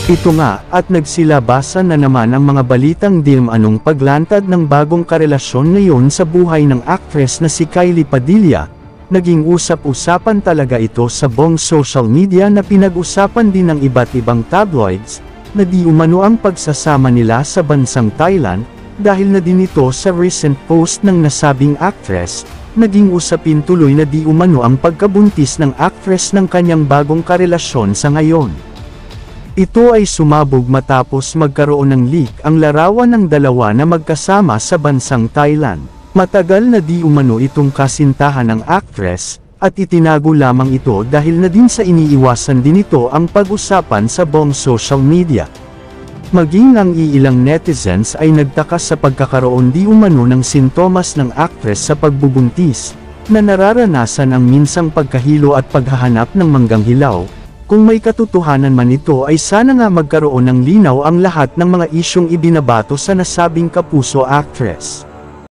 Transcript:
Ito nga, at nagsilabasan na naman ang mga balitang di anong paglantad ng bagong karelasyon ngayon sa buhay ng actress na si Kylie Padilla. Naging usap-usapan talaga ito sa buong social media na pinag-usapan din ng iba't ibang tabloids, na di umano ang pagsasama nila sa bansang Thailand, dahil na din ito sa recent post ng nasabing actress. Naging usapin tuloy na di umano ang pagkabuntis ng actress ng kanyang bagong karelasyon sa ngayon. Ito ay sumabog matapos magkaroon ng leak ang larawan ng dalawa na magkasama sa bansang Thailand. Matagal na di umano itong kasintahan ng actress, at itinago lamang ito dahil na din sa iniiwasan din ito ang pag-usapan sa buong social media. Maging ang iilang netizens ay nagtaka sa pagkakaroon di umano ng sintomas ng actress sa pagbubuntis, na nararanasan ang minsang pagkahilo at paghahanap ng manggang hilaw. Kung may katotohanan man ito ay sana nga magkaroon ng linaw ang lahat ng mga isyong ibinabato sa nasabing kapuso actress.